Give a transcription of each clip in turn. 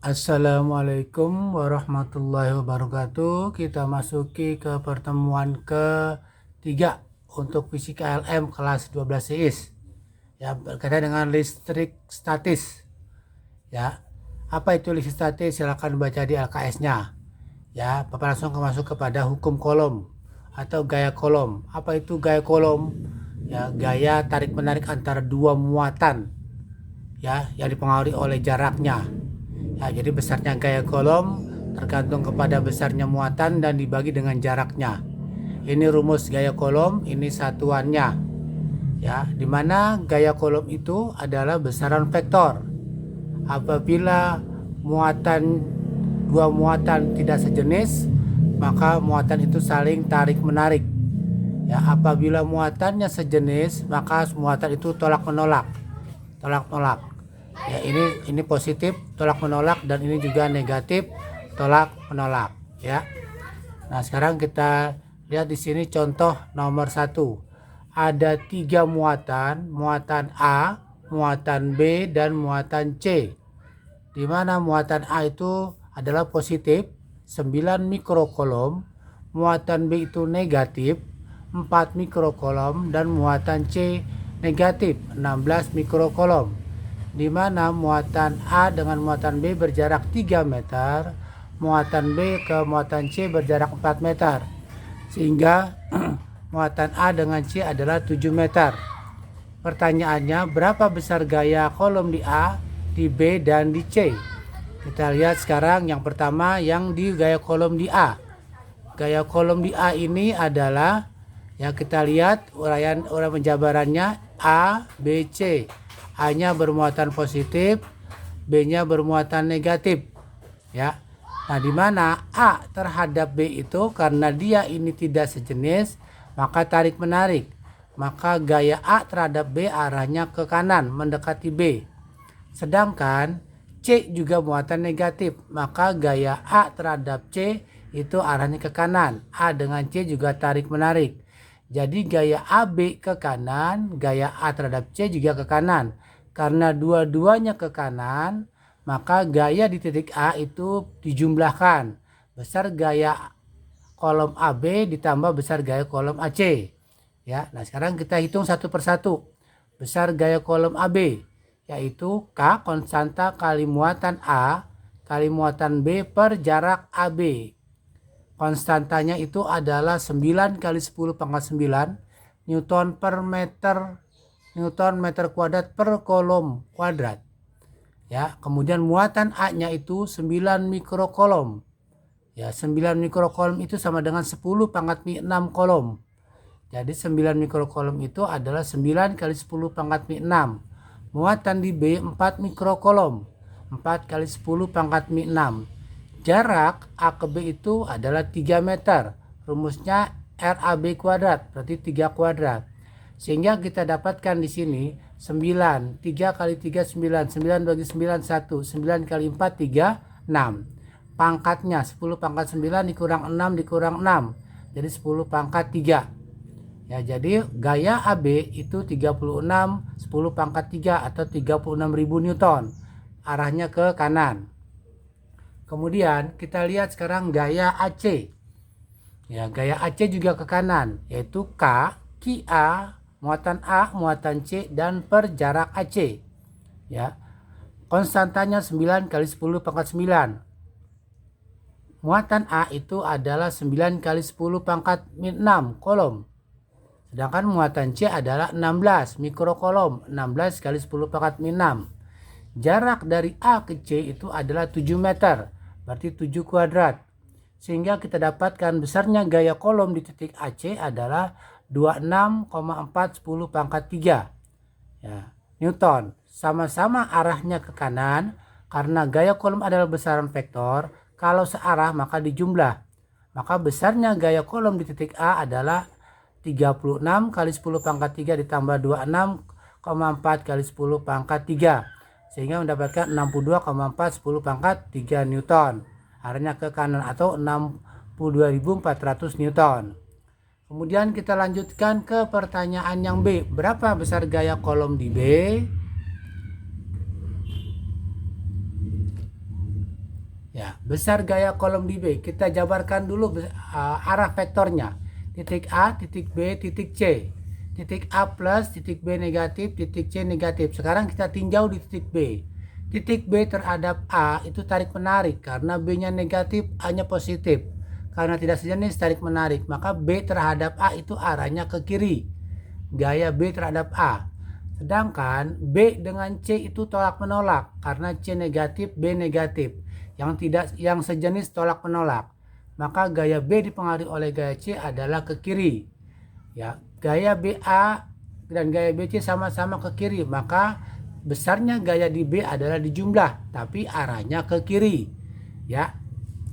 Assalamualaikum warahmatullahi wabarakatuh. Kita masuki ke pertemuan ketiga untuk fisika LM kelas 12 SIS ya, berkaitan dengan listrik statis ya. Apa itu listrik statis? Silakan baca di LKS-nya ya. Bapak langsung masuk kepada hukum kolom atau gaya kolom. Apa itu gaya kolom? Ya, gaya tarik menarik antara dua muatan ya yang dipengaruhi oleh jaraknya. Ya, jadi besarnya gaya kolom tergantung kepada besarnya muatan dan dibagi dengan jaraknya. Ini rumus gaya kolom, ini satuannya. Ya, dimana gaya kolom itu adalah besaran vektor. Apabila dua muatan tidak sejenis, maka muatan itu saling tarik menarik. Ya, apabila muatannya sejenis, maka muatan itu tolak menolak. Tolak menolak. Ya, ini positif tolak menolak dan ini juga negatif tolak menolak ya. Nah, sekarang kita lihat di sini contoh nomor 1. Ada 3 muatan, muatan A, muatan B dan muatan C. Di mana muatan A itu adalah positif 9 mikrokolom, muatan B itu negatif 4 mikrokolom dan muatan C negatif 16 mikrokolom. Di mana muatan A dengan muatan B berjarak 3 meter, muatan B ke muatan C berjarak 4 meter. Sehingga muatan A dengan C adalah 7 meter. Pertanyaannya, berapa besar gaya kolom di A, di B, dan di C? Kita lihat sekarang yang pertama yang di gaya kolom di A. Gaya kolom di A ini adalah, ya kita lihat uraian penjabarannya A, B, C. A-nya bermuatan positif, B-nya bermuatan negatif. Ya. Nah, di mana A terhadap B itu karena dia ini tidak sejenis, maka tarik menarik. Maka gaya A terhadap B arahnya ke kanan, mendekati B. Sedangkan C juga muatan negatif, maka gaya A terhadap C itu arahnya ke kanan. A dengan C juga tarik menarik. Jadi gaya AB ke kanan, gaya A terhadap C juga ke kanan. Karena dua-duanya ke kanan, maka gaya di titik A itu dijumlahkan. Besar gaya kolom AB ditambah besar gaya kolom AC. Ya, nah sekarang kita hitung satu persatu. Besar gaya kolom AB yaitu K konstanta kali muatan A kali muatan B per jarak AB. Konstantanya itu adalah 9 kali 10 pangkat 9 Newton per meter Newton meter kuadrat per kolom kuadrat. Ya, kemudian muatan A-nya itu 9 mikrokolom. Ya, 9 mikrokolom itu sama dengan 10 pangkat 6 kolom. Jadi 9 mikrokolom itu adalah 9 kali 10 pangkat 6. Muatan di B 4 mikrokolom. 4 kali 10 pangkat 6. Jarak A ke B itu adalah 3 meter. Rumusnya RAB kuadrat, berarti 3 kuadrat. Sehingga kita dapatkan di sini 9, 3 kali 3 9, 9 bagi 9 1, 9 kali 4 3, 6. Pangkatnya 10 pangkat 9 dikurang 6 dikurang 6. Jadi 10 pangkat 3. Ya, jadi gaya AB itu 36 10 pangkat 3 atau 36.000 Newton. Arahnya ke kanan. Kemudian kita lihat sekarang gaya AC. Ya, gaya AC juga ke kanan, yaitu K, QA, muatan A, muatan C, dan per jarak AC. Ya. Konstantanya 9 kali 10 pangkat 9. Muatan A itu adalah 9 kali 10 pangkat 6 kolom. Sedangkan muatan C adalah 16 mikrokolom. 16 kali 10 pangkat 6. Jarak dari A ke C itu adalah 7 meter. Berarti 7 kuadrat. Sehingga kita dapatkan besarnya gaya kolom di titik AC adalah 26,410 pangkat 3 ya, Newton. Sama-sama arahnya ke kanan. Karena gaya kolom adalah besaran vektor, kalau searah maka dijumlah. Maka besarnya gaya kolom di titik A adalah 36 kali 10 pangkat 3 ditambah 26,4 kali 10 pangkat 3. Sehingga mendapatkan 62,410 pangkat 3 Newton. Arahnya ke kanan atau 62.400 Newton. Kemudian kita lanjutkan ke pertanyaan yang B. Berapa besar gaya kolom di B? Ya, besar gaya kolom di B. Kita jabarkan dulu arah vektornya. Titik A, titik B, titik C. Titik A plus, titik B negatif, titik C negatif. Sekarang kita tinjau di titik B. Titik B terhadap A itu tarik menarik karena B-nya negatif, A-nya positif. Karena tidak sejenis tarik menarik, maka B terhadap A itu arahnya ke kiri. Gaya B terhadap A. Sedangkan B dengan C itu tolak menolak karena C negatif, B negatif. Yang sejenis tolak menolak. Maka gaya B dipengaruhi oleh gaya C adalah ke kiri. Ya, gaya BA dan gaya BC sama-sama ke kiri, maka besarnya gaya di B adalah di jumlah, tapi arahnya ke kiri. Ya.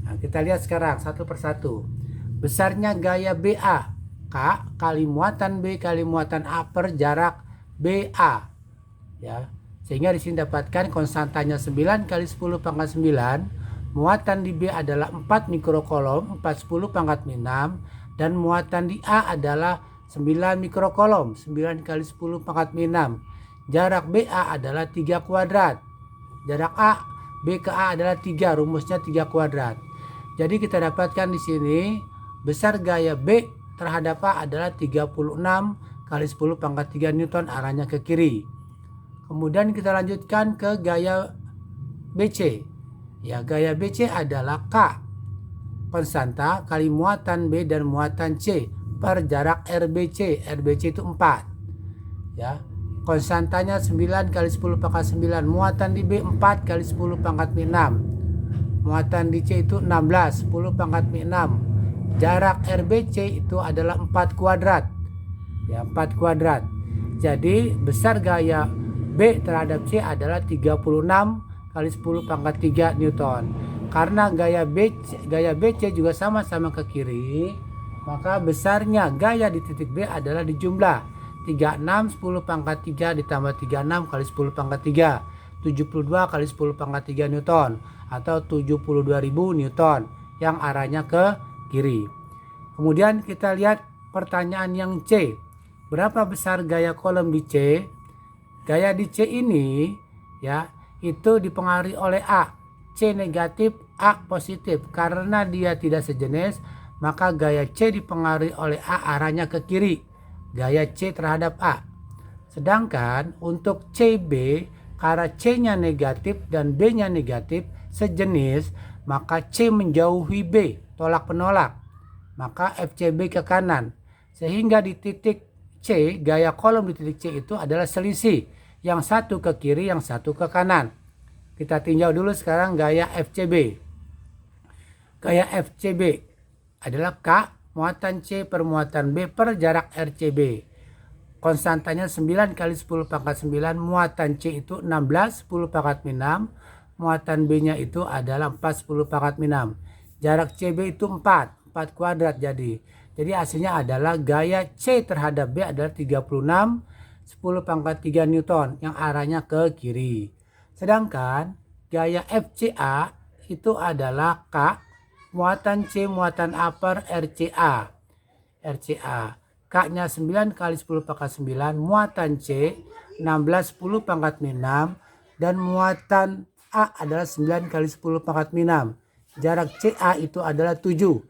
Nah, kita lihat sekarang satu persatu. Besarnya gaya BA, K kali muatan B kali muatan A per jarak BA. Ya. Sehingga di sini dapatkan konstantanya 9 kali 10 pangkat 9. Muatan di B adalah 4 mikrokolom, 4 10 pangkat 6. Dan muatan di A adalah 9 mikrokolom, 9 kali 10 pangkat 6. Jarak BA adalah 3 kuadrat. Jarak A, B ke A adalah 3, rumusnya 3 kuadrat. Jadi kita dapatkan di sini besar gaya B terhadap A adalah 36 kali 10 pangkat 3 Newton, arahnya ke kiri. Kemudian kita lanjutkan ke gaya BC. Ya, gaya BC adalah K konstanta kali muatan B dan muatan C per jarak RBC. RBC itu 4. Ya. Konstantanya 9 kali 10 pangkat 9. Muatan di B 4 kali 10 pangkat 6. Muatan di C itu 16, 10 pangkat 6. Jarak RBC itu adalah 4 kuadrat. Ya, 4 kuadrat. Jadi besar gaya B terhadap C adalah 36 kali 10 pangkat 3 Newton. Karena gaya BC juga sama-sama ke kiri, maka besarnya gaya di titik B adalah di jumlah 36 10 pangkat 3 ditambah 36 kali 10 pangkat 3, 72 kali 10 pangkat 3 Newton atau 72.000 Newton yang arahnya ke kiri. Kemudian kita lihat pertanyaan yang C. Berapa besar gaya kolom di C? Gaya di C ini ya itu dipengaruhi oleh A. C negatif, A positif. Karena dia tidak sejenis, maka gaya C dipengaruhi oleh A, arahnya ke kiri. Gaya C terhadap A. Sedangkan untuk CB, karena C-nya negatif dan B-nya negatif sejenis, maka C menjauhi B, tolak penolak. Maka FCB ke kanan. Sehingga di titik C, gaya kolom di titik C itu adalah selisih. Yang satu ke kiri, yang satu ke kanan. Kita tinjau dulu sekarang gaya FCB. Gaya FCB adalah K muatan C per muatan B per jarak RCB. Konstantanya 9 kali 10 pangkat 9. Muatan C itu 16, 10 pangkat 6. Muatan B nya itu adalah 4, 10 pangkat 6. Jarak CB itu 4 kuadrat jadi. Jadi hasilnya adalah gaya C terhadap B adalah 36 10 pangkat 3 Newton yang arahnya ke kiri. Sedangkan gaya FCA itu adalah K muatan C muatan A per RCA. RCA. K-nya 9 kali 10 pangkat 9. Muatan C 16 10 pangkat 6. Dan muatan A adalah 9 kali 10 pangkat 6. Jarak CA itu adalah 7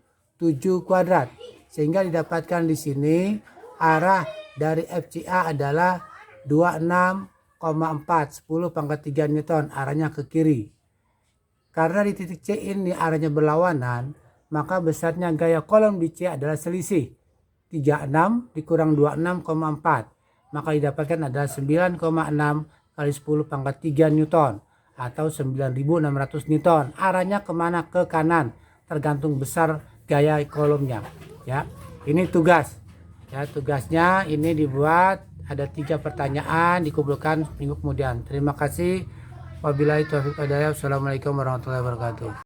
kuadrat. Sehingga didapatkan di sini arah dari FCA adalah 26,4 10 pangkat 3 Newton, arahnya ke kiri. Karena di titik C ini arahnya berlawanan, maka besarnya gaya kolom di C adalah selisih 36 dikurang 26,4, maka didapatkan adalah 9,6 kali 10 pangkat 3 Newton atau 9.600 Newton. Arahnya kemana? Ke kanan, tergantung besar gaya kolomnya. Ya, ini tugas. Ya, tugasnya ini dibuat ada 3 pertanyaan, dikumpulkan minggu kemudian. Terima kasih. Wabillahi taufiq wal hidayah. Wassalamualaikum warahmatullahi wabarakatuh.